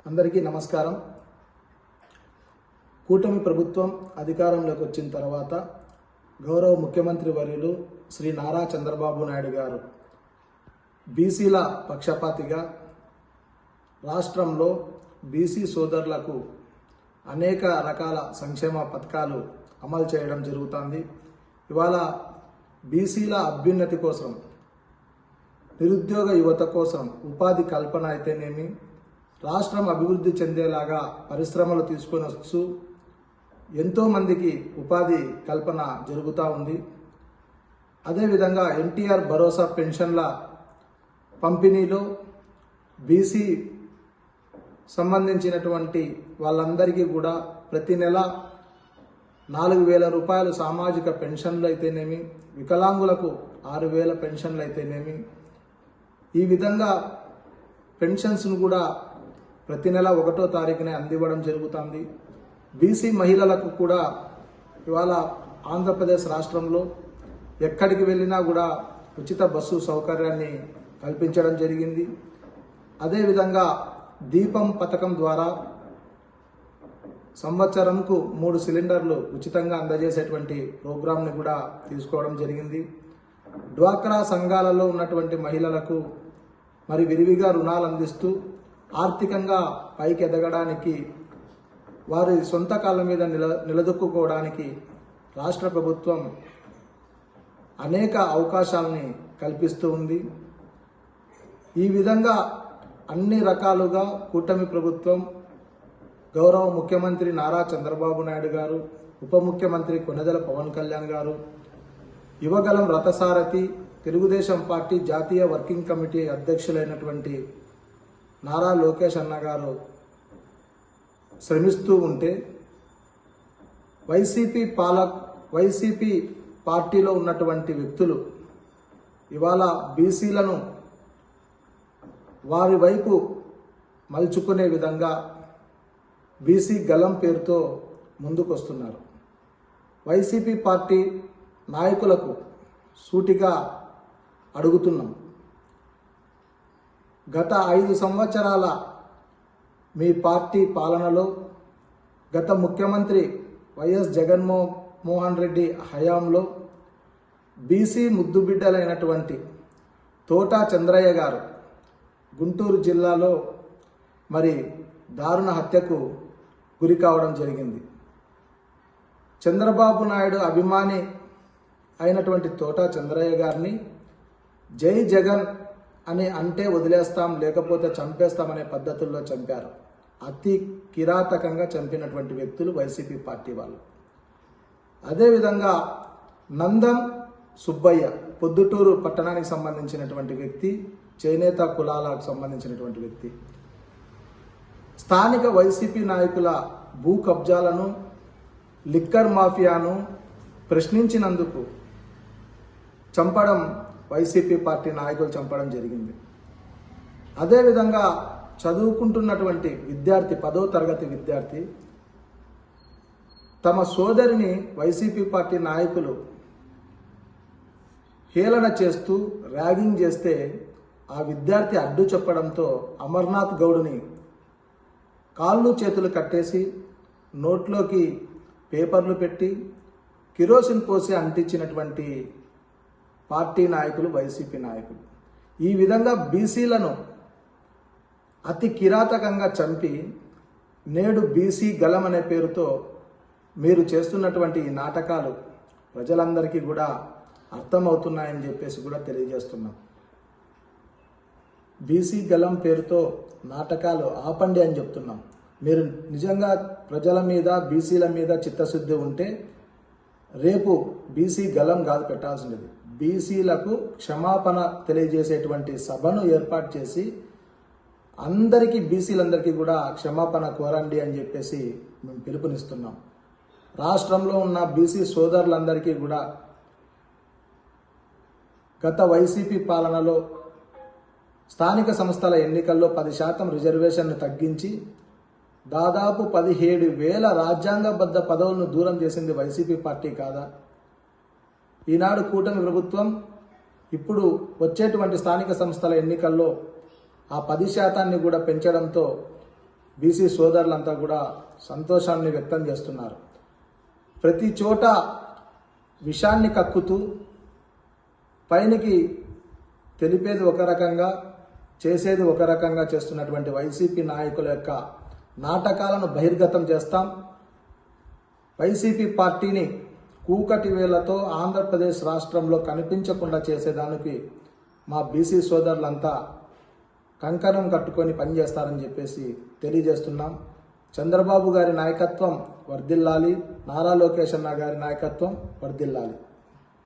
అందరికీ నమస్కారం. కూటమి ప్రభుత్వం అధికారంలోకి వచ్చిన తర్వాత గౌరవ ముఖ్యమంత్రి వర్యులు శ్రీ నారా చంద్రబాబు నాయుడు గారు బీసీల పక్షపాతిగా రాష్ట్రంలో బీసీ సోదరులకు అనేక రకాల సంక్షేమ పథకాలు అమలు చేయడం జరుగుతుంది. ఇవాళ బీసీల అభ్యున్నతి కోసం, నిరుద్యోగ యువత కోసం ఉపాధి కల్పన అయితేనేమి, రాష్ట్రం అభివృద్ధి చెందేలాగా పరిశ్రమలు తీసుకొని వచ్చు ఎంతోమందికి ఉపాధి కల్పన జరుగుతూ ఉంది. అదేవిధంగా ఎన్టీఆర్ భరోసా పెన్షన్ల పంపిణీలో బీసీ సంబంధించినటువంటి వాళ్ళందరికీ కూడా ప్రతి నెల 4,000 రూపాయలు సామాజిక పెన్షన్లు అయితేనేమి, వికలాంగులకు 6,000 పెన్షన్లు అయితేనేమి, ఈ విధంగా పెన్షన్స్ను కూడా ప్రతి నెల 1వ తారీఖునే అందివ్వడం జరుగుతుంది. బీసీ మహిళలకు కూడా ఇవాళ ఆంధ్రప్రదేశ్ రాష్ట్రంలో ఎక్కడికి వెళ్ళినా కూడా ఉచిత బస్సు సౌకర్యాన్ని కల్పించడం జరిగింది. అదేవిధంగా దీపం పథకం ద్వారా సంవత్సరంకు 3 సిలిండర్లు ఉచితంగా అందజేసేటువంటి ప్రోగ్రాంని కూడా తీసుకోవడం జరిగింది. డ్వాక్రా సంఘాలలో ఉన్నటువంటి మహిళలకు మరి విరివిగా రుణాలు అందిస్తూ ఆర్థికంగా పైకి ఎదగడానికి, వారి సొంత కాళ్ళ మీద నిలదొక్కుకోవడానికి రాష్ట్ర ప్రభుత్వం అనేక అవకాశాలని కల్పిస్తూ ఉంది. ఈ విధంగా అన్ని రకాలుగా కూటమి ప్రభుత్వం, గౌరవ ముఖ్యమంత్రి నారా చంద్రబాబు నాయుడు గారు, ఉప ముఖ్యమంత్రి కొణిదెల పవన్ కళ్యాణ్ గారు, యువగలం రథసారథి తెలుగుదేశం పార్టీ జాతీయ వర్కింగ్ కమిటీ అధ్యక్షులైనటువంటి నారా లోకేష్ అన్న గారు శ్రమిస్తూ ఉంటే, వైసీపీ పార్టీలో ఉన్నటువంటి వ్యక్తులు ఇవాళ బీసీలను వారి వైపు మలుచుకునే విధంగా బీసీ గలం పేరుతో ముందుకొస్తున్నారు. వైసీపీ పార్టీ నాయకులకు సూటిగా అడుగుతున్నాం, గత 5 సంవత్సరాల మీ పార్టీ పాలనలో గత ముఖ్యమంత్రి వైఎస్ జగన్మోహన్ రెడ్డి హయాంలో బీసీ ముద్దుబిడ్డలైనటువంటి తోటా చంద్రయ్య గారు గుంటూరు జిల్లాలో మరి దారుణ హత్యకు గురి కావడం జరిగింది. చంద్రబాబు నాయుడు అభిమాని అయినటువంటి తోటా చంద్రయ్య గారిని జై జగన్ అని అంటే వదిలేస్తాం, లేకపోతే చంపేస్తామనే పద్ధతుల్లో చంపారు. అతి కిరాతకంగా చంపినటువంటి వ్యక్తులు వైసీపీ పార్టీ వాళ్ళు. అదేవిధంగా నందం సుబ్బయ్య పొద్దుటూరు పట్టణానికి సంబంధించినటువంటి వ్యక్తి, చేనేత కులాలకు సంబంధించినటువంటి వ్యక్తి, స్థానిక వైసీపీ నాయకుల భూ కబ్జాలను, లిక్కర్ మాఫియాను ప్రశ్నించినందుకు చంపడం, వైసీపీ పార్టీ నాయకులు చంపడం జరిగింది. అదేవిధంగా చదువుకుంటున్నటువంటి విద్యార్థి, 10వ తరగతి విద్యార్థి, తమ సోదరిని వైసీపీ పార్టీ నాయకులు హేళన చేస్తూ ర్యాగింగ్ చేస్తే ఆ విద్యార్థి అడ్డు చెప్పడంతో అమర్నాథ్ గౌడ్ని కాళ్ళు చేతులు కట్టేసి నోట్లోకి పేపర్లు పెట్టి కిరోసిన్ పోసి అంటించినటువంటి పార్టీ నాయకులు వైసీపీ నాయకులు. ఈ విధంగా బీసీలను అతి కిరాతకంగా చంపి నేడు బీసీ గలం అనే పేరుతో మీరు చేస్తున్నటువంటి ఈ నాటకాలు ప్రజలందరికీ కూడా అర్థమవుతున్నాయని చెప్పేసి కూడా తెలియజేస్తున్నాం. బీసీ గలం పేరుతో నాటకాలు ఆపండి అని చెప్తున్నాం. మీరు నిజంగా ప్రజల మీద, బీసీల మీద చిత్తశుద్ధి ఉంటే రేపు బీసీ గలం కాదు పెట్టాల్సినది, బీసీలకు క్షమాపణ తెలియజేసేటువంటి సభను ఏర్పాటు చేసి అందరికీ, బీసీలందరికీ కూడా క్షమాపణ కోరండి అని చెప్పేసి మేము పిలుపునిస్తున్నాం. రాష్ట్రంలో ఉన్న బీసీ సోదరులందరికీ కూడా గత వైసీపీ పాలనలో స్థానిక సంస్థల ఎన్నికల్లో 10% రిజర్వేషన్ను తగ్గించి దాదాపు 17,000 రాజ్యాంగబద్ధ పదవులను దూరం చేసింది వైసీపీ పార్టీ కాదా? ఈనాడు కూటమి ప్రభుత్వం ఇప్పుడు వచ్చేటువంటి స్థానిక సంస్థల ఎన్నికల్లో ఆ 10% కూడా పెంచడంతో బీసీ సోదరులంతా కూడా సంతోషాన్ని వ్యక్తం చేస్తున్నారు. ప్రతి చోట విషాన్ని కక్కుతూ పైనకి తెలిపేది ఒక రకంగా చేసేది ఒక రకంగా చేస్తున్నటువంటి వైసీపీ నాయకుల యొక్క నాటకాలను బహిర్గతం చేస్తాం. వైసీపీ పార్టీని కూకటి వేళ్లతో ఆంధ్రప్రదేశ్ రాష్ట్రంలో కనిపించకుండా చేసేదానికి మా బీసీ సోదరులంతా కంకణం కట్టుకొని పనిచేస్తారని చెప్పేసి తెలియజేస్తున్నాం. చంద్రబాబు గారి నాయకత్వం వర్ధిల్లాలి, నారా లోకేష్ అన్న గారి నాయకత్వం వర్ధిల్లాలి.